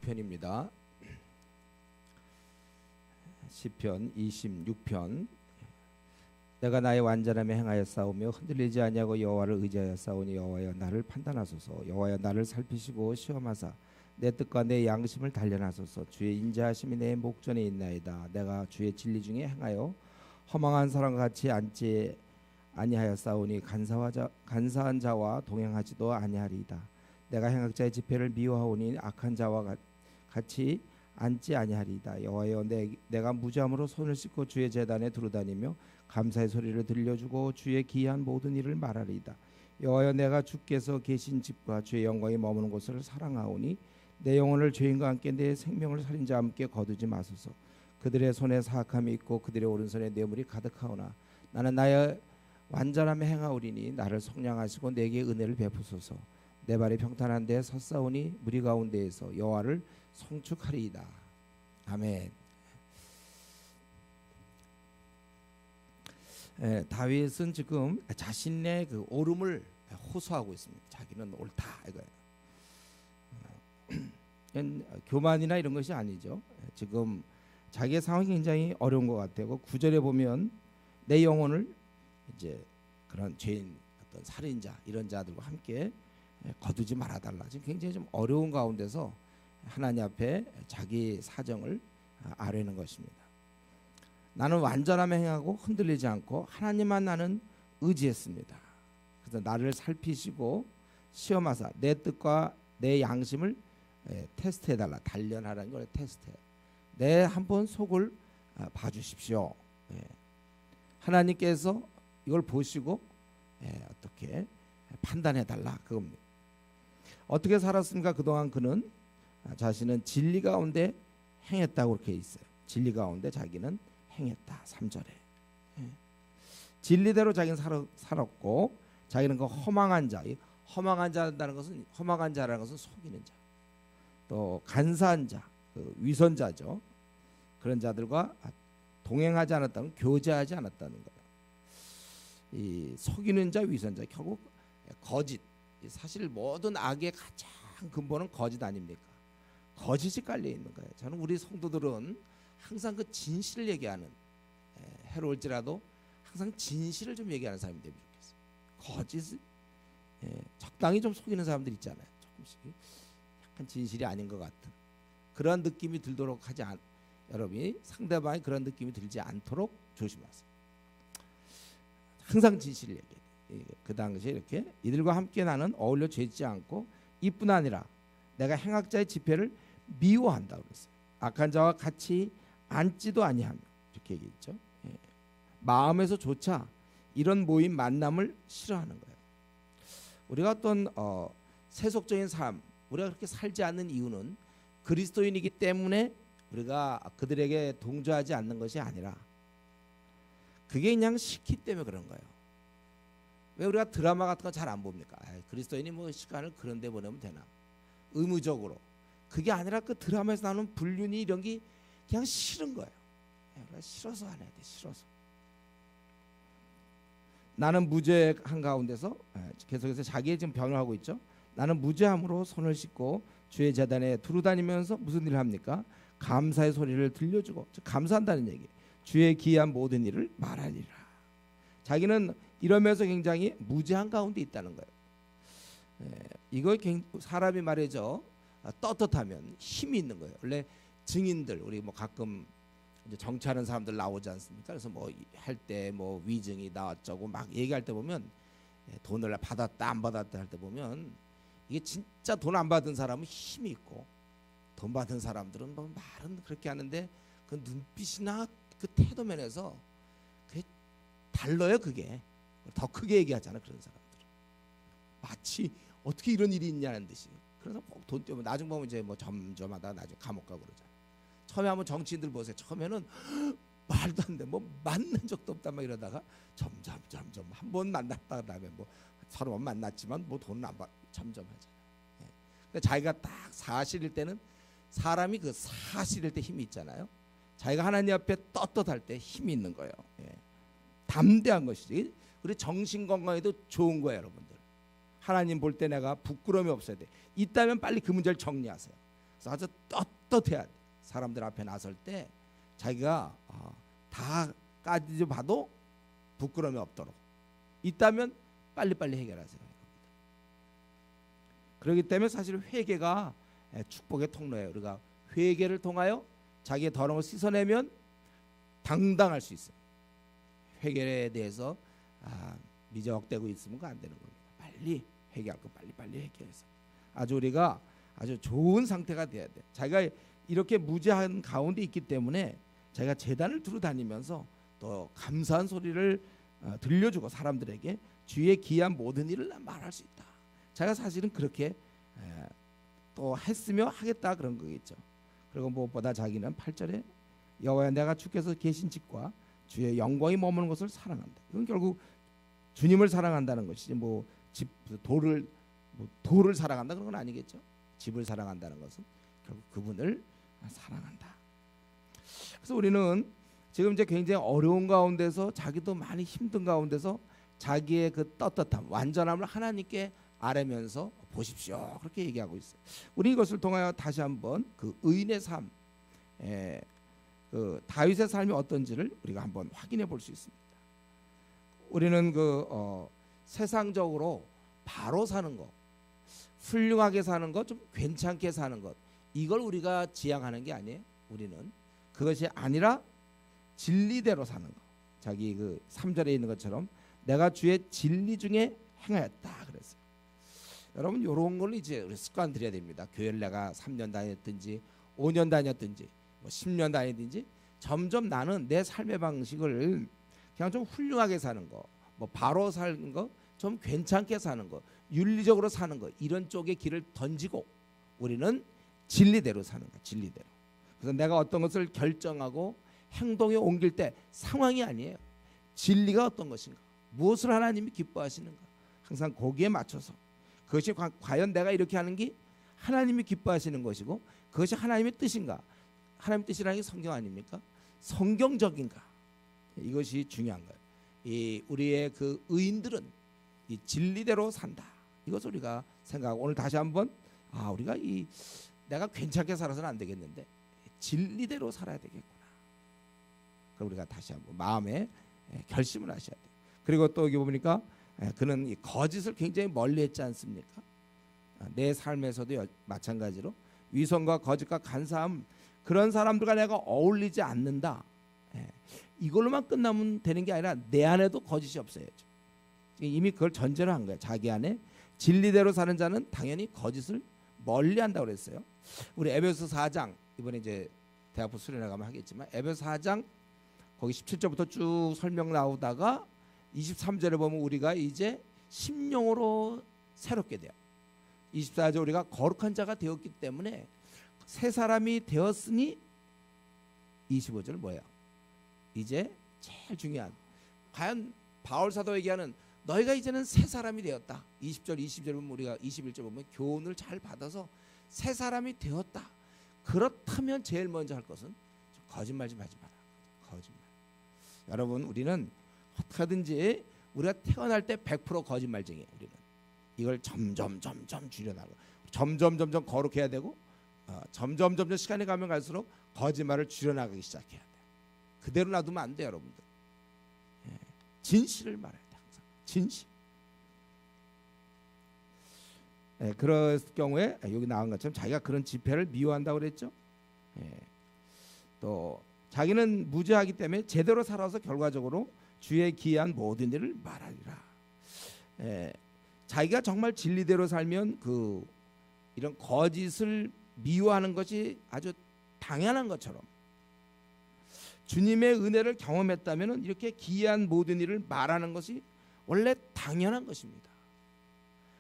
시편입니다. 시편 26편. 내가 나의 완전함에 행하여 싸우며 흔들리지 아니하고 여호와를 의지하여 싸우니 여호와여 나를 판단하소서. 여호와여 나를 살피시고 시험하사 내 뜻과 내 양심을 단련하소서. 주의 인자하심이 내 목전에 있나이다. 내가 주의 진리 중에 행하여 허망한 사람과 같이 앉지 아니하여 싸우니 간사한 자와 동행하지도 아니하리이다. 내가 행악자의 집회를 미워하오니 악한 자와 같이 앉지 아니하리이다. 여호와여 내가 무죄함으로 손을 씻고 주의 제단에 두루다니며 감사의 소리를 들려주고 주의 기이한 모든 일을 말하리이다. 여호와여 내가 주께서 계신 집과 주의 영광이 머무는 곳을 사랑하오니 내 영혼을 죄인과 함께 내 생명을 살인 자와 함께 거두지 마소서. 그들의 손에 사악함이 있고 그들의 오른손에 뇌물이 가득하오나 나는 나의 완전함에 행하오리니 나를 속량하시고 내게 은혜를 베푸소서. 내 발이 평탄한 데 섰사오니 무리 가운데에서 여호와를 송축하리이다. 아멘. 다윗은 지금 자신의 그 옳음을 호소하고 있습니다. 자기는 옳다 이거예요. 교만이나 이런 것이 아니죠. 지금 자기의 상황이 굉장히 어려운 것 같아요. 9절에 보면 내 영혼을 이제 그런 죄인, 어떤 살인자 이런 자들과 함께 거두지 말아달라. 지금 굉장히 좀 어려운 가운데서 하나님 앞에 자기 사정을 아뢰는 것입니다. 나는 완전함에 행하고 흔들리지 않고 하나님만 나는 의지했습니다. 그래서 나를 살피시고 시험하사 내 뜻과 내 양심을 테스트해달라. 단련하라는 걸 테스트해. 내 한번 속을 봐주십시오. 하나님께서 이걸 보시고 어떻게 판단해달라 그겁니다. 어떻게 살았습니까? 그동안 그는 자신은 진리 가운데 행했다고 그렇게 있어요. 진리 가운데 자기는 행했다. 3절에 진리대로 자기는 살았고 자기는 그 허망한 자, 허망한 자라는 것은 속이는 자, 또 간사한 자, 그 위선자죠. 그런 자들과 동행하지 않았다는, 교제하지 않았다는 거예요. 이 속이는 자, 위선자, 결국 거짓. 사실 모든 악의 가장 근본은 거짓 아닙니까? 거짓이 깔려 있는 거예요. 저는 우리 성도들은 항상 그 진실을 얘기하는, 해로울지라도 항상 진실을 좀 얘기하는 사람이 되면 좋겠어요. 거짓을 적당히 좀 속이는 사람들 있잖아요. 조금씩 약간 진실이 아닌 것 같은 그런 느낌이 들도록 하지 여러분이 상대방이 그런 느낌이 들지 않도록 조심하세요. 항상 진실을 얘기해요. 그 당시에 이렇게 이들과 함께 나는 어울려 죄짓지 않고 이뿐 아니라 내가 행악자의 집회를 미워한다 그랬어요. 악한 자와 같이 앉지도 아니하며 이렇게 얘기했죠. 마음에서조차 이런 모임 만남을 싫어하는 거예요. 우리가 어떤 세속적인 삶, 우리가 그렇게 살지 않는 이유는 그리스도인이기 때문에 우리가 그들에게 동조하지 않는 것이 아니라 그게 그냥 싫기 때문에 그런 거예요. 왜 우리가 드라마 같은 거 잘 안 봅니까? 그리스도인이 뭐 시간을 그런 데 보내면 되나? 의무적으로. 그게 아니라 그 드라마에서 나오는 불륜이 이런 게 그냥 싫은 거예요. 싫어서 안 해야 돼. 싫어서. 나는 무죄한 가운데서 계속해서 자기의 지금 변호하고 있죠. 나는 무죄함으로 손을 씻고 주의 제단에 두루다니면서 무슨 일을 합니까? 감사의 소리를 들려주고, 감사한다는 얘기. 주의 기이한 모든 일을 말하리라. 자기는 이러면서 굉장히 무죄한 가운데 있다는 거예요. 이거 사람이 말이죠. 떳떳하면 힘이 있는 거예요. 원래 증인들, 우리 뭐 가끔 이제 정치하는 사람들 나오지 않습니까? 그래서 뭐 할 때 뭐 위증이 나왔자고 막 얘기할 때 보면 돈을 받았다 안 받았다 할 때 보면 이게 진짜 돈 안 받은 사람은 힘이 있고 돈 받은 사람들은 뭐 말은 그렇게 하는데 그 눈빛이나 그 태도 면에서 그게 달라요. 그게 더 크게 얘기하잖아. 그런 사람들은 마치 어떻게 이런 일이 있냐는 듯이. 그래서 꼭 돈 때문에 나중 보면 이제 뭐 점점하다 나중에 감옥 가고 그러잖아. 처음에 한번 정치인들 보세요. 처음에는 말도 안 돼. 뭐 만난 적도 없다 막 이러다가 점점 한 번 만났다 그다음에 뭐 서로 번 만났지만 뭐 돈은 안 받. 점점 하잖아. 근데 자기가 딱 사실일 때는 사람이 그 사실일 때 힘이 있잖아요. 자기가 하나님 앞에 떳떳할 때 힘이 있는 거예요. 담대한 것이지. 그리고 정신 건강에도 좋은 거예요, 여러분들. 하나님 볼 때 내가 부끄러움이 없어야 돼. 있다면 빨리 그 문제를 정리하세요. 그래서 아주 떳떳해야 돼. 사람들 앞에 나설 때 자기가 다 까지 봐도 부끄러움이 없도록 있다면 빨리빨리 해결하세요. 그렇기 때문에 사실 회개가 축복의 통로예요. 우리가 회개를 통하여 자기의 더러움을 씻어내면 당당할 수 있어요. 회개에 대해서 미적대고 있으면 안 되는 겁니다. 빨리 회개할 거 빨리 회개해서 아주 우리가 아주 좋은 상태가 돼야 돼. 자기가 이렇게 무죄한 가운데 있기 때문에 자기가 제단을 두루 다니면서 또 감사한 소리를 들려주고 사람들에게 주의 기한 모든 일을 말할 수 있다. 자기가 사실은 그렇게 또 했으며 하겠다 그런 거겠죠. 그리고 무엇보다 자기는 8절에 여호와여 내가 주께서 계신 집과 주의 영광이 머무는 것을 사랑한다. 이건 결국 주님을 사랑한다는 것이지 집 돌을 사랑한다 그런 건 아니겠죠. 집을 사랑한다는 것은 결국 그분을 사랑한다. 그래서 우리는 지금 이제 굉장히 어려운 가운데서 자기도 많이 힘든 가운데서 자기의 그 떳떳함 완전함을 하나님께 아뢰면서 보십시오 그렇게 얘기하고 있어요. 우리 이것을 통하여 다시 한번 그 의인의 삶, 그 다윗의 삶이 어떤지를 우리가 한번 확인해 볼 수 있습니다. 우리는 세상적으로 바로 사는 것, 훌륭하게 사는 것, 좀 괜찮게 사는 것 이걸 우리가 지향하는 게 아니에요. 우리는 그것이 아니라 진리대로 사는 것. 자기 그 3절에 있는 것처럼 내가 주의 진리 중에 행하였다 그랬어요. 여러분 이런 걸 이제 우리 습관 들여야 됩니다. 교회를 내가 3년 다녔든지 5년 다녔든지 10년 다녔든지 점점 나는 내 삶의 방식을 그냥 좀 훌륭하게 사는 거, 바로 사는 거, 좀 괜찮게 사는 거, 윤리적으로 사는 거 이런 쪽에 길을 던지고 우리는 진리대로 사는 거, 진리대로. 그래서 내가 어떤 것을 결정하고 행동에 옮길 때 상황이 아니에요. 진리가 어떤 것인가, 무엇을 하나님이 기뻐하시는가, 항상 거기에 맞춰서 그것이 과연 내가 이렇게 하는 게 하나님이 기뻐하시는 것이고 그것이 하나님의 뜻인가, 하나님의 뜻이라는 게 성경 아닙니까? 성경적인가, 이것이 중요한 거예요. 우리의 그 의인들은 이 진리대로 산다. 이것을 우리가 생각하고 오늘 다시 한번 우리가 내가 괜찮게 살아서는 안 되겠는데 진리대로 살아야 되겠구나. 그럼 우리가 다시 한번 마음에 결심을 하셔야 돼요. 그리고 또 여기 보니까 그는 이 거짓을 굉장히 멀리했지 않습니까? 내 삶에서도 마찬가지로 위선과 거짓과 간사함 그런 사람들과 내가 어울리지 않는다. 이걸로만 끝나면 되는 게 아니라 내 안에도 거짓이 없어야죠. 이미 그걸 전제로 한 거예요. 자기 안에 진리대로 사는 자는 당연히 거짓을 멀리한다고 그랬어요. 우리 에베소 4장 이번에 이제 대학부 수련회 가면 하겠지만 에베소 4장 거기 17절부터 쭉 설명 나오다가 23절에 보면 우리가 이제 심령으로 새롭게 돼요. 24절 우리가 거룩한 자가 되었기 때문에 새 사람이 되었으니 25절 뭐예요? 이제 제일 중요한 과연 바울 사도 얘기하는 너희가 이제는 새 사람이 되었다. 20절 20절 보면 우리가 21절 보면 교훈을 잘 받아서 새 사람이 되었다. 그렇다면 제일 먼저 할 것은 거짓말 좀 하지 마라. 거짓말. 여러분 우리는 어떻게든지 우리가 태어날 때 100% 거짓말쟁이에요. 우리는 이걸 점점 줄여나가고 점점 거룩해야 되고 점점 시간이 가면 갈수록 거짓말을 줄여나가기 시작해야 돼. 그대로 놔두면 안 돼요, 여러분들. 진실을 말해야 돼. 항상 진실. 그럴 경우에 여기 나온 것처럼 자기가 그런 집회를 미워한다고 그랬죠. 또 자기는 무죄하기 때문에 제대로 살아서 결과적으로 주의 기한 모든 일을 말하리라. 자기가 정말 진리대로 살면 이런 거짓을 미워하는 것이 아주 당연한 것처럼 주님의 은혜를 경험했다면 이렇게 기이한 모든 일을 말하는 것이 원래 당연한 것입니다.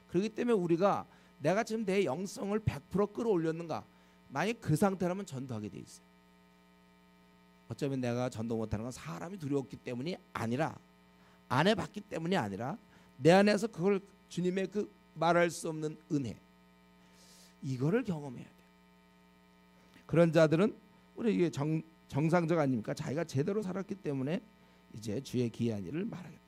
그렇기 때문에 우리가 내가 지금 내 영성을 100% 끌어올렸는가, 만약 그 상태라면 전도하게 돼 있어요. 어쩌면 내가 전도 못하는 건 사람이 두려웠기 때문이 아니라 안 해봤기 때문이 아니라 내 안에서 그걸 주님의 그 말할 수 없는 은혜 이거를 경험해야 돼요. 그런 자들은 우리 이게 정상적 아닙니까? 자기가 제대로 살았기 때문에 이제 주의 기이한 일을 말하겠다.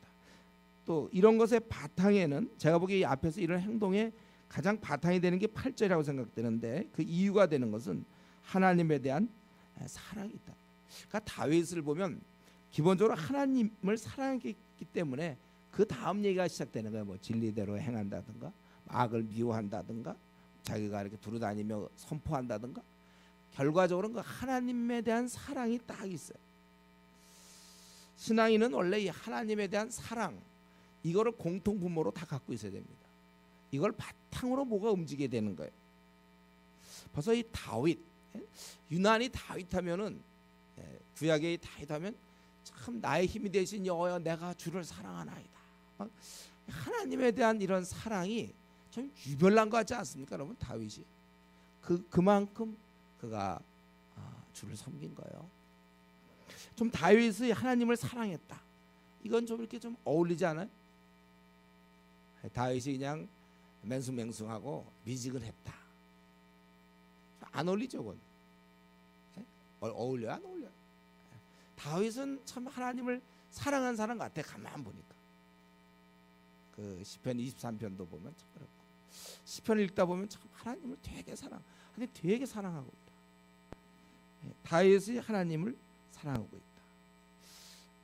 또 이런 것의 바탕에는 제가 보기에 이 앞에서 이런 행동에 가장 바탕이 되는 게 8절이라고 생각되는데 그 이유가 되는 것은 하나님에 대한 사랑이 있다. 그러니까 다윗을 보면 기본적으로 하나님을 사랑했기 때문에 그 다음 얘기가 시작되는 거예요. 뭐 진리대로 행한다든가 악을 미워한다든가 자기가 이렇게 두루다니며 선포한다든가 결과적으로는 그 하나님에 대한 사랑이 딱 있어요. 신앙인은 원래 이 하나님에 대한 사랑 이거를 공통 분모로 다 갖고 있어야 됩니다. 이걸 바탕으로 뭐가 움직이게 되는 거예요. 벌써 이 다윗 유난히 다윗하면은 구약의 다윗하면 참 나의 힘이 되신 여호와여 내가 주를 사랑하나이다. 하나님에 대한 이런 사랑이 좀 유별난 것 같지 않습니까, 여러분? 다윗이 그만큼 그가 주를 섬긴 거예요. 좀 다윗이 하나님을 사랑했다. 이건 좀 이렇게 좀 어울리지 않아요? 다윗이 그냥 맹숭맹숭하고 미지근했다. 안 어울리죠, 그건. 어울려요, 안 어울려요? 다윗은 참 하나님을 사랑한 사람 같아. 가만 보니까 그 시편 23편도 보면 참 그렇고 시편을 읽다 보면 참 하나님을 되게 사랑하고 있다. 다윗이 하나님을 사랑하고 있다.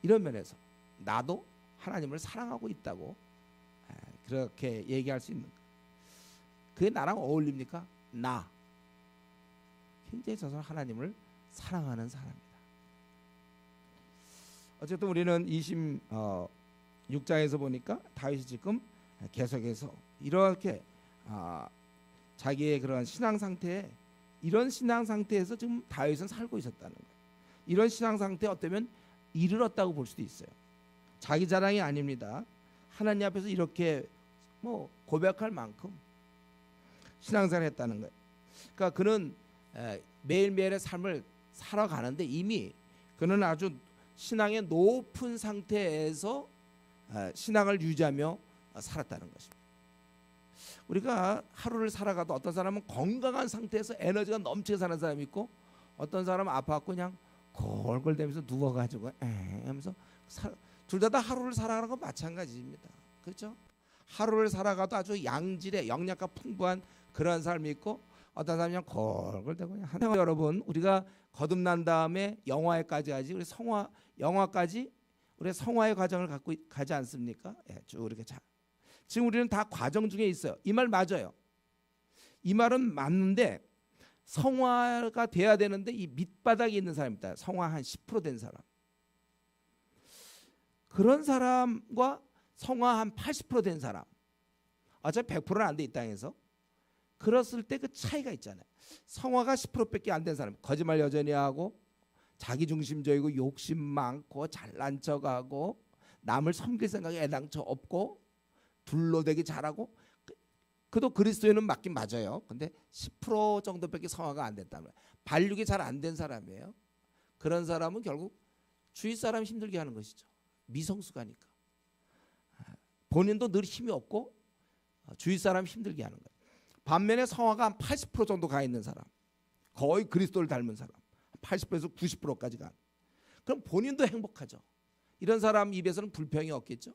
이런 면에서 나도 하나님을 사랑하고 있다고 그렇게 얘기할 수 있는 거예요. 그게 나랑 어울립니까? 나 굉장히 저는 하나님을 사랑하는 사람이다. 어쨌든 우리는 26장에서 보니까 다윗이 지금 계속해서 이렇게 자기의 그런 신앙 상태에 이런 신앙 상태에서 지금 다윗은 살고 있었다는 거예요. 이런 신앙 상태에 어쩌면 이르렀다고 볼 수도 있어요. 자기 자랑이 아닙니다. 하나님 앞에서 이렇게 뭐 고백할 만큼 신앙생활을 했다는 거예요. 그러니까 그는 매일매일의 삶을 살아가는데 이미 그는 아주 신앙의 높은 상태에서 신앙을 유지하며 살았다는 것입니다. 우리가 하루를 살아가도 어떤 사람은 건강한 상태에서 에너지가 넘치게 사는 사람이 있고 어떤 사람은 아파갖고 그냥 골골대면서 누워가지고 하면서 둘 다 하루를 살아가는 건 마찬가지입니다. 그렇죠? 하루를 살아가도 아주 양질의 영양가 풍부한 그런 삶이 있고 어떤 사람이 그냥 골골대고 그냥 여러분 우리가 거듭난 다음에 영화에까지 가지 우리 영화까지 우리 성화의 과정을 갖고 가지 않습니까? 쭉 이렇게 지금 우리는 다 과정 중에 있어요. 이 말 맞아요. 이 말은 맞는데 성화가 돼야 되는데 이 밑바닥에 있는 사람입니다. 성화 한 10% 된 사람. 그런 사람과 성화 한 80% 된 사람. 어차피 100%는 안 돼 이 땅에서. 그랬을 때 그 차이가 있잖아요. 성화가 10%밖에 안 된 사람. 거짓말 여전히 하고 자기중심적이고 욕심 많고 잘난 척하고 남을 섬길 생각이 애당초 없고 둘러대기 잘하고 그도 그리스도인은 맞긴 맞아요. 근데 10% 정도밖에 성화가 안 됐다면 발육이 잘 안 된 사람이에요. 그런 사람은 결국 주위 사람 힘들게 하는 것이죠. 미성숙하니까. 본인도 늘 힘이 없고 주위 사람 힘들게 하는 거예요. 반면에 성화가 한 80% 정도 가 있는 사람, 거의 그리스도를 닮은 사람, 80%에서 90%까지 가. 그럼 본인도 행복하죠. 이런 사람 입에서는 불평이 없겠죠.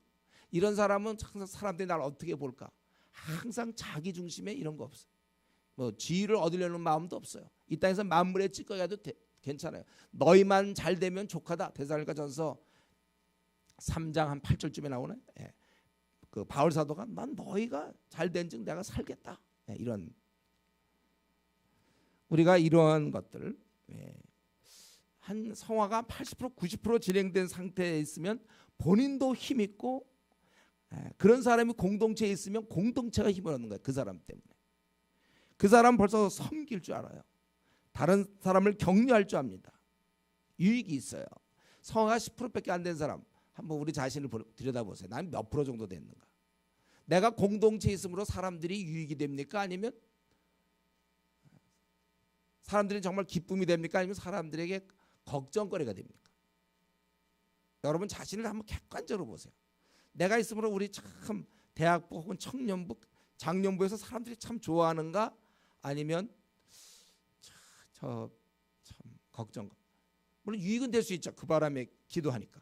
이런 사람은 항상 사람들이 나를 어떻게 볼까? 항상 자기 중심에 이런 거 없어요. 뭐 지위를 얻으려는 마음도 없어요. 이 땅에서 만물에 찌꺼기도 괜찮아요. 너희만 잘 되면 족하다. 데살로니가전서 3장 한 8절쯤에 나오네. 그 바울 사도가 난 너희가 잘 된즉 내가 살겠다. 이런 우리가 이러한 것들 한 성화가 80% 90% 진행된 상태에 있으면 본인도 힘 있고 그런 사람이 공동체에 있으면 공동체가 힘을 얻는 거예요. 그 사람 때문에. 그 사람 벌써 섬길 줄 알아요. 다른 사람을 격려할 줄 압니다. 유익이 있어요. 성화가 10%밖에 안 된 사람 한번 우리 자신을 들여다보세요. 난 몇 프로 정도 됐는가? 내가 공동체에 있으므로 사람들이 유익이 됩니까? 아니면 사람들이 정말 기쁨이 됩니까? 아니면 사람들에게 걱정거리가 됩니까? 여러분 자신을 한번 객관적으로 보세요. 내가 있으므로 우리 참 대학부 혹은 청년부, 장년부에서 사람들이 참 좋아하는가? 아니면 저 참 걱정. 물론 유익은 될 수 있죠. 그 바람에 기도하니까.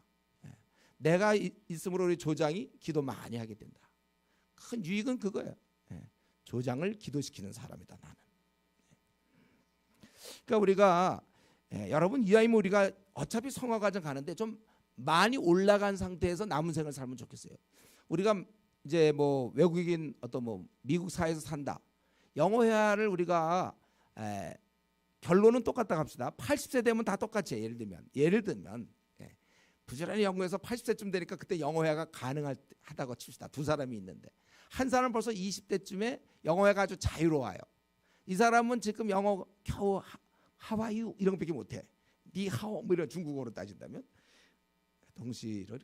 내가 있으므로 우리 조장이 기도 많이 하게 된다. 큰 유익은 그거예요. 조장을 기도시키는 사람이다 나는. 그러니까 우리가 여러분 이왕이면 우리가 어차피 성화 과정 가는데 좀 많이 올라간 상태에서 남은 생을 살면 좋겠어요. 우리가 이제 뭐 외국인 어떤 뭐 미국 사회에서 산다. 영어 회화를 우리가 결론은 똑같다 합시다. 80세 되면 다 똑같이 예를 들면 부지런히 영어에서 80세쯤 되니까 그때 영어 회화가 가능하다고 칩시다. 두 사람이 있는데 한 사람은 벌써 20대쯤에 영어 회화가 아주 자유로워요. 이 사람은 지금 영어 겨우 하와이유 이런 것밖에 못해. 니하오 뭐 이런 중국어로 따진다면 동시로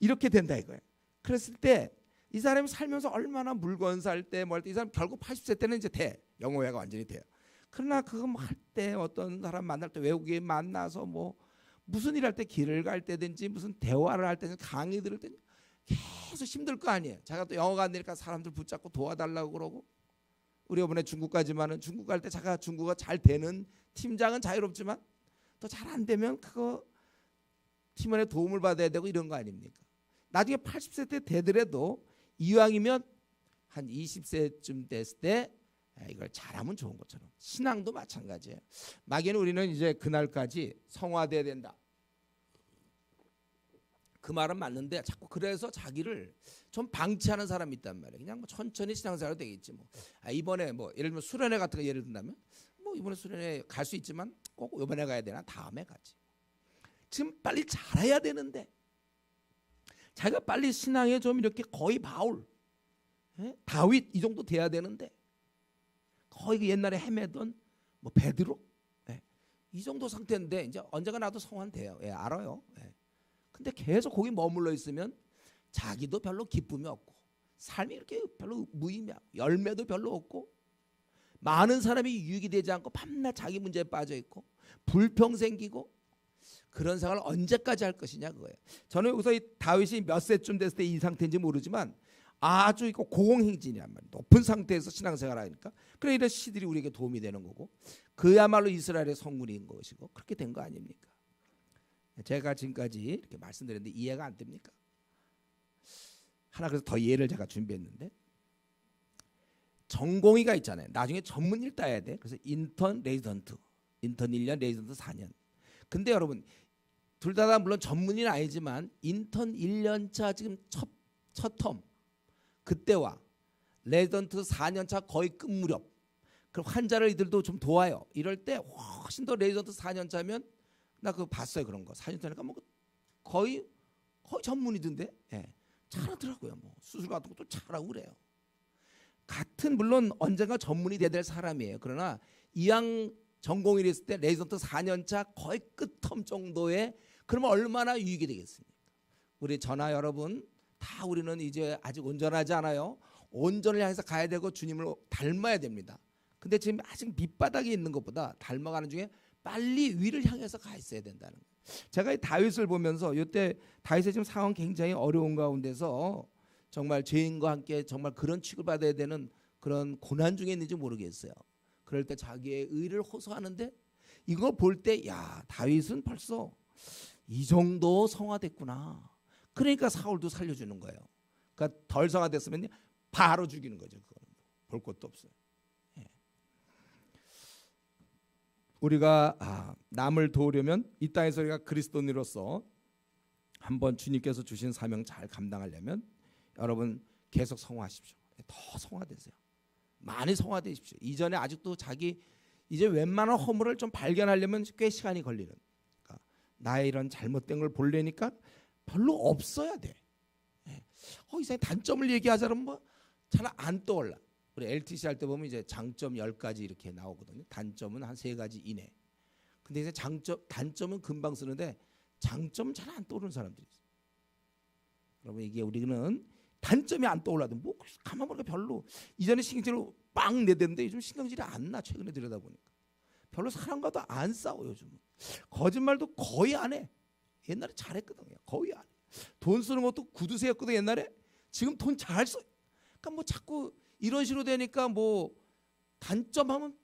이렇게 된다 이거예요. 그랬을 때 이 사람이 살면서 얼마나 물건 살 때 뭐 할 때 이 사람 결국 80세 때는 이제 돼. 영어 회화가 완전히 돼요. 그러나 그거 할 때 어떤 사람 만날 때 외국인 만나서 뭐 무슨 일 할 때 길을 갈 때든지 무슨 대화를 할 때는 강의 들을 때는 계속 힘들 거 아니에요. 자기가 또 영어가 안 되니까 사람들 붙잡고 도와달라고 그러고 우리 이번에 중국 가지만은 중국 갈 때 자기가 중국어 잘 되는 팀장은 자유롭지만 또 잘 안 되면 그거 팀원의 도움을 받아야 되고 이런 거 아닙니까? 나중에 80세 때 되더라도 이왕이면 한 20세쯤 됐을 때 이걸 잘하면 좋은 것처럼 신앙도 마찬가지예요. 막에는 우리는 이제 그날까지 성화돼야 된다. 그 말은 맞는데 자꾸 그래서 자기를 좀 방치하는 사람이 있단 말이에요. 그냥 뭐 천천히 신앙생활 되겠지 뭐. 이번에 뭐 예를 들면 수련회 같은 거 예를 든다면 뭐 이번에 수련회 갈 수 있지만 꼭 이번에 가야 되나 다음에 가지. 지금 빨리 잘해야 되는데 자기가 빨리 신앙에 좀 이렇게 거의 바울, 다윗 이 정도 돼야 되는데 거의 그 옛날에 헤매던 뭐 베드로 이 정도 상태인데 이제 언젠가 나도 성화는 돼요. 알아요. 근데 계속 거기 머물러 있으면 자기도 별로 기쁨이 없고 삶이 이렇게 별로 무의미하고 열매도 별로 없고 많은 사람이 유익이 되지 않고 밤낮 자기 문제에 빠져 있고 불평 생기고 그런 생활을 언제까지 할 것이냐 그거예요. 저는 여기서 이 다윗이 몇 세쯤 됐을 때 이 상태인지 모르지만 아주 이거 고공행진이란 말이에요. 높은 상태에서 신앙생활하니까 그래 이런 시들이 우리에게 도움이 되는 거고 그야말로 이스라엘의 성군인 것이고 그렇게 된 거 아닙니까? 제가 지금까지 이렇게 말씀드렸는데 이해가 안 됩니까? 하나 그래서 더 예를 제가 준비했는데 전공의가 있잖아요. 나중에 전문의를 따야 돼. 그래서 인턴, 레지던트. 인턴 1년, 레지던트 4년. 근데 여러분 둘 다 물론 전문의는 아니지만 인턴 1년 차 지금 첫 텀 그때와 레지던트 4년 차 거의 끝 무렵 그럼 환자를 이들도 좀 도와요. 이럴 때 훨씬 더 레지던트 4년 차면 나 그거 봤어요. 그런 거 4년 차니까 뭐 거의 전문의던데 잘하더라고요. 뭐 수술 같은 것도 잘하고 그래요. 같은 물론 언젠가 전문의 돼야 될 사람이에요. 그러나 이왕 전공의를 했을 때 레지던트 4년 차 거의 끝텀 정도에 그러면 얼마나 유익이 되겠습니까? 우리 전하 여러분 다 우리는 이제 아직 온전하지 않아요. 온전을 향해서 가야 되고 주님을 닮아야 됩니다. 근데 지금 아직 밑바닥에 있는 것보다 닮아가는 중에 빨리 위를 향해서 가 있어야 된다는 거예요. 제가 이 다윗을 보면서 이때 다윗의 지금 상황 굉장히 어려운 가운데서 정말 죄인과 함께 정말 그런 취급을 받아야 되는 그런 고난 중에 있는지 모르겠어요. 그럴 때 자기의 의를 호소하는데 이걸 볼 때 야 다윗은 벌써 이 정도 성화됐구나. 그러니까 사울도 살려주는 거예요. 그러니까 덜 성화됐으면 바로 죽이는 거죠. 그거는 볼 것도 없어요. 우리가 남을 도우려면 이 땅에서 우리가 그리스도인으로서 한번 주님께서 주신 사명 잘 감당하려면 여러분 계속 성화하십시오. 더 성화되세요. 많이 성화되십시오. 이전에 아직도 자기 이제 웬만한 허물을 좀 발견하려면 꽤 시간이 걸리는. 그러니까 나의 이런 잘못된 걸 보려니까 별로 없어야 돼. 이 사람이 단점을 얘기하자면 뭐 잘 안 떠올라. 우리 LTC 할 때 보면 이제 장점 10가지 이렇게 나오거든요. 단점은 한 3가지 이내. 근데 이제 단점은 금방 쓰는데 장점은 잘 안 떠오르는 사람들이 있어요. 여러분 이게 우리는 단점이 안 떠올라도 뭐 가만 보니까 별로 이전에 신경질로 빵 내대는데 요즘 신경질이 안 나. 최근에 들여다보니까 별로 사람과도 안 싸워. 요즘은 거짓말도 거의 안 해. 옛날에 잘했거든요. 거의 안 해. 돈 쓰는 것도 구두쇠였거든 옛날에. 지금 돈 잘 써. 그러니까 뭐 자꾸 이런 식으로 되니까 뭐 단점하면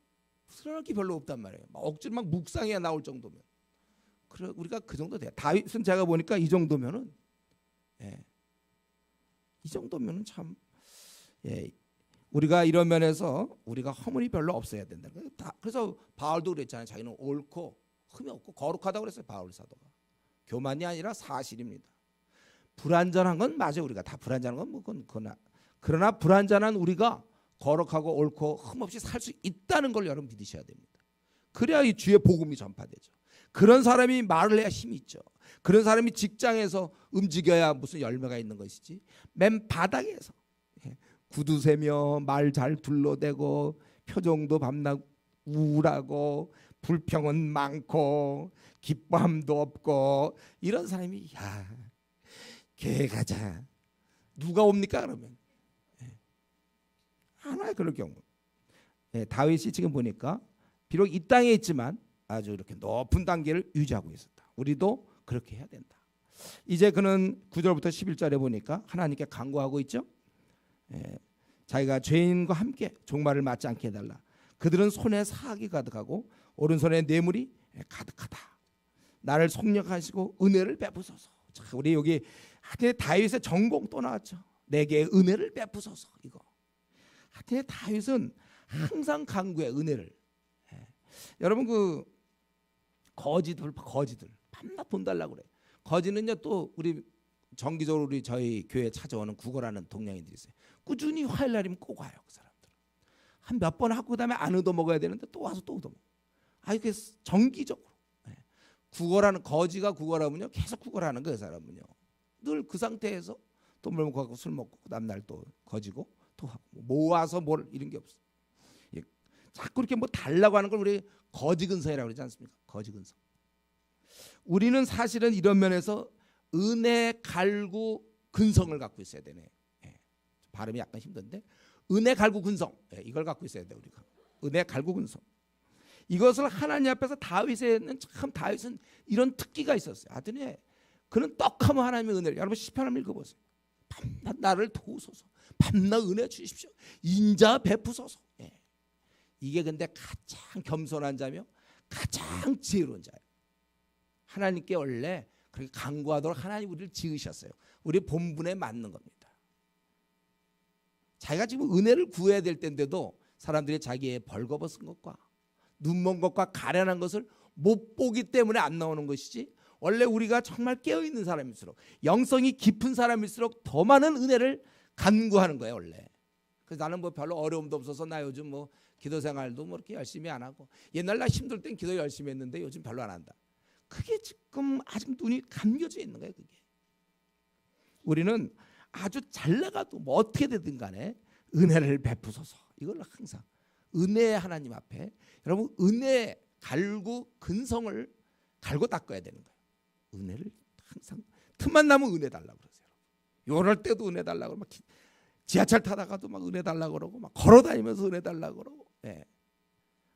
드러날 게 별로 없단 말이에요. 막 억지로 막 묵상해야 나올 정도면. 그래 우리가 그 정도 돼요. 다윗은 제가 보니까 이 정도면은 이 정도면은 참 우리가 이런 면에서 우리가 허물이 별로 없어야 된다. 그래서 바울도 그랬잖아요. 자기는 옳고 흠이 없고 거룩하다고 그랬어요. 바울 사도가. 교만이 아니라 사실입니다. 불완전한 건 맞아요. 우리가 다 불완전한 건 뭐 그러나 불완전한 우리가 거룩하고 옳고 흠 없이 살 수 있다는 걸 여러분 믿으셔야 됩니다. 그래야 이 주의 복음이 전파되죠. 그런 사람이 말을 해야 힘이 있죠. 그런 사람이 직장에서 움직여야 무슨 열매가 있는 것이지, 맨 바닥에서 구두 세며 말 잘 둘러대고 표정도 밤낮 우울하고 불평은 많고 기뻐함도 없고 이런 사람이 야 교회 가자 누가 옵니까 그러면? 안 와요. 그럴 경우. 다윗이 지금 보니까 비록 이 땅에 있지만 아주 이렇게 높은 단계를 유지하고 있었다. 우리도 그렇게 해야 된다. 이제 그는 9절부터 11절에 보니까 하나님께 간구하고 있죠. 자기가 죄인과 함께 종말을 맞지 않게 해달라. 그들은 손에 사악이 가득하고 오른손에 뇌물이 가득하다. 나를 속량하시고 은혜를 베푸소서. 자, 우리 여기 하여튼 다윗의 전공 또 나왔죠. 내게 은혜를 베푸소서. 이거 하여튼 다윗은 항상 간구해 은혜를. 여러분 그 거지들 밤낮 돈 달라고 그래. 거지는요 또 우리 정기적으로 우리 저희 교회 찾아오는 구걸하는 동양인들이 있어요. 꾸준히 화요일 날이면 꼭 와요. 그 사람들 한 몇 번 하고 그다음에 안 얻어 먹어야 되는데 또 와서 또 얻어 먹어. 이게 정기적으로 구걸하는 거지가 구걸하면요 계속 구걸하는 거예요. 그 사람은요 늘 그 상태에서 또 물 먹고 술 먹고 다음 날 또 거지고 또 하고 모아서 뭘 이런 게 없어. 자꾸 이렇게 뭐 달라고 하는 걸 우리 거지근성이라고 그러지 않습니까? 거지근성. 우리는 사실은 이런 면에서 은혜 갈구 근성을 갖고 있어야 되네. 발음이 약간 힘든데 은혜 갈구 근성 이걸 갖고 있어야 돼 우리가. 은혜 갈구 근성. 이것을 하나님 앞에서 다윗은 이런 특기가 있었어요. 하더니 그는 떡하면 하나님의 은혜를. 여러분 시편 한번 읽어보세요. 밤낮 나를 도우소서. 밤낮 은혜 주십시오. 인자 베푸소서. 이게 근데 가장 겸손한 자며 가장 지혜로운 자예요. 하나님께 원래 그렇게 간구하도록 하나님 우리를 지으셨어요. 우리 본분에 맞는 겁니다. 자기가 지금 은혜를 구해야 될 때인데도 사람들이 자기의 벌거벗은 것과 눈먼 것과 가련한 것을 못 보기 때문에 안 나오는 것이지, 원래 우리가 정말 깨어있는 사람일수록 영성이 깊은 사람일수록 더 많은 은혜를 간구하는 거예요 원래. 그래서 나는 뭐 별로 어려움도 없어서 나 요즘 뭐 기도 생활도 뭐 이렇게 열심히 안 하고, 옛날 나 힘들 땐 기도 열심히 했는데 요즘 별로 안 한다. 그게 지금 아직 눈이 감겨져 있는 거예요. 그게 우리는 아주 잘 나가도 뭐 어떻게 되든 간에 은혜를 베푸소서. 이걸 항상 은혜 하나님 앞에 여러분 은혜 갈구 근성을 갈고 닦아야 되는 거예요. 은혜를 항상 틈만 나면 은혜 달라고 그러세요. 요럴 때도 은혜 달라고 막 지하철 타다가도 막 은혜 달라고 그러고 막 걸어 다니면서 은혜 달라고 그러고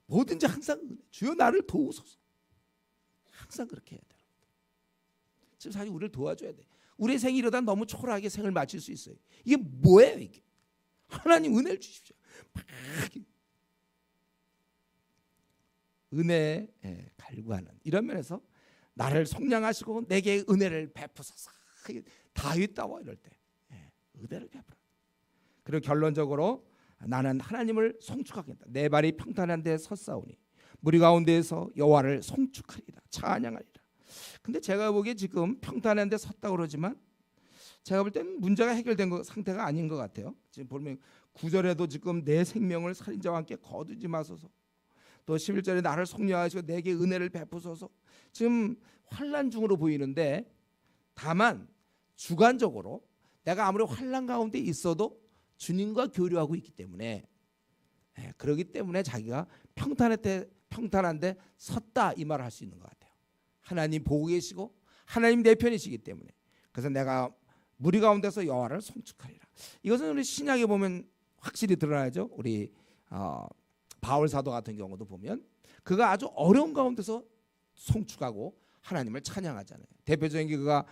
뭐든지 항상 은혜. 주여 나를 도우소서. 항상 그렇게 해야 돼요. 지금 사실 우리를 도와줘야 돼. 우리의 생이 이러다 너무 초라하게 생을 마칠 수 있어요. 이게 뭐예요 이게? 하나님 은혜를 주십시오. 은혜 갈구하는 이런 면에서 나를 속량하시고 내게 은혜를 베푸소서. 다윗다워 이럴 때 은혜를 베푸라. 그리고 결론적으로 나는 하나님을 송축하겠다. 내 발이 평탄한 데 섰사오니 무리 가운데에서 여호와를 송축하리라. 찬양하리라. 근데 제가 보기에 지금 평탄한 데 섰다고 그러지만 제가 볼 때는 문제가 해결된 상태가 아닌 것 같아요. 지금 보면 9절에도 지금 내 생명을 살인자와 함께 거두지 마소서. 또 11절에 나를 속량하시고 내게 은혜를 베푸소서. 지금 환난 중으로 보이는데 다만 주관적으로 내가 아무리 환난 가운데 있어도 주님과 교류하고 있기 때문에 그러기 때문에 자기가 평탄한데 섰다 이 말을 할 수 있는 것 같아요. 하나님 보고 계시고 하나님 내 편이시기 때문에. 그래서 내가 무리 가운데서 여호와를 송축하리라. 이것은 우리 신약에 보면 확실히 드러나죠. 우리 바울 사도 같은 경우도 보면 그가 아주 어려운 가운데서 송축하고 하나님을 찬양하잖아요. 대표적인 게 그가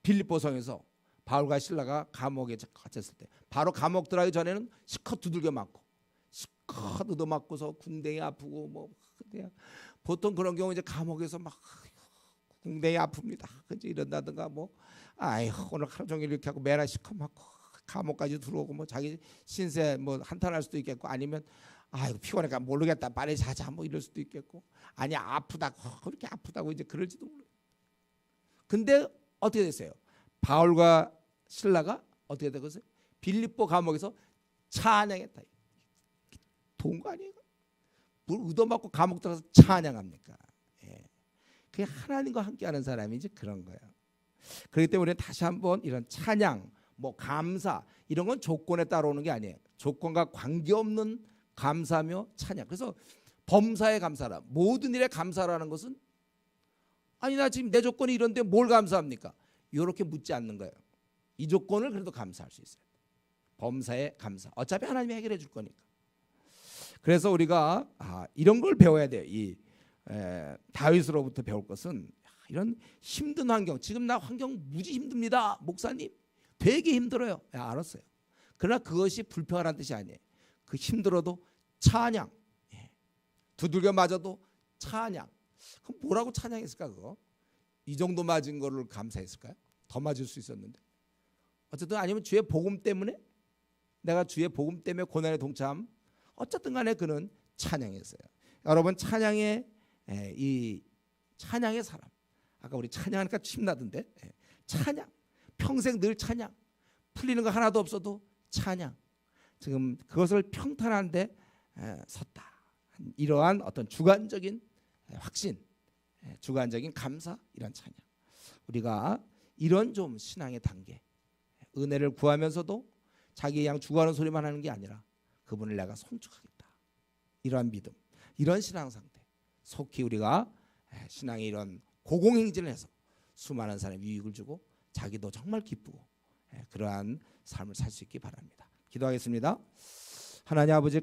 빌립보 성에서 바울과 실라가 감옥에 갇혔을 때 바로 감옥 들어가기 전에는 실컷 두들겨 맞고 실컷 얻어맞고서 궁뎅이 아프고 뭐 보통 그런 경우 이제 감옥에서 막 궁뎅이 아픕니다. 이제 이런다든가 뭐 오늘 하루 종일 이렇게 하고 매라 실컷 맞고 감옥까지 들어오고 뭐 자기 신세 뭐 한탄할 수도 있겠고 아니면 아이고 피곤하니까 모르겠다 빨리 자자 뭐 이럴 수도 있겠고 아니 아프다 그렇게 아프다고 이제 그럴지도 모르겠고. 근데 어떻게 됐어요? 바울과 실라가 어떻게 되겠어요? 빌립보 감옥에서 찬양했다. 좋은 거 아니에요? 뭘 의도맞고 감옥 들어가서 찬양합니까? 예. 그게 하나님과 함께하는 사람이지 그런 거예요. 그렇기 때문에 다시 한번 이런 찬양, 뭐 감사 이런 건 조건에 따라오는 게 아니에요. 조건과 관계없는 감사며 찬양. 그래서 범사에 감사라, 모든 일에 감사라는 것은 아니 나 지금 내 조건이 이런데 뭘 감사합니까? 이렇게 묻지 않는 거예요. 이 조건을 그래도 감사할 수 있어요. 범사에 감사. 어차피 하나님이 해결해 줄 거니까. 그래서 우리가 이런 걸 배워야 돼요. 이 다윗으로부터 배울 것은 이런 힘든 환경. 지금 나 환경 무지 힘듭니다. 목사님 되게 힘들어요. 알았어요. 그러나 그것이 불평하라는 뜻이 아니에요. 그 힘들어도 찬양. 두들겨 맞아도 찬양. 그럼 뭐라고 찬양했을까 그거? 이 정도 맞은 거를 감사했을까요? 더 맞을 수 있었는데. 어쨌든 아니면 주의 복음 때문에 내가 주의 복음 때문에 고난에 동참. 어쨌든 간에 그는 찬양했어요. 여러분 찬양의 이 찬양의 사람. 아까 우리 찬양하니까 힘나던데. 찬양. 평생 늘 찬양. 풀리는 거 하나도 없어도 찬양. 지금 그것을 평탄한데 섰다. 이러한 어떤 주관적인 확신, 주관적인 감사 이런 찬양. 우리가 이런 좀 신앙의 단계. 은혜를 구하면서도 자기 양 주관하는 소리만 하는 게 아니라 그분을 내가 송축하겠다. 이러한 믿음, 이런 신앙 상태. 속히 우리가 신앙의 이런 고공행진을 해서 수많은 사람에 유익을 주고 자기도 정말 기쁘고 그러한 삶을 살 수 있기 바랍니다. 기도하겠습니다. 하나님 아버지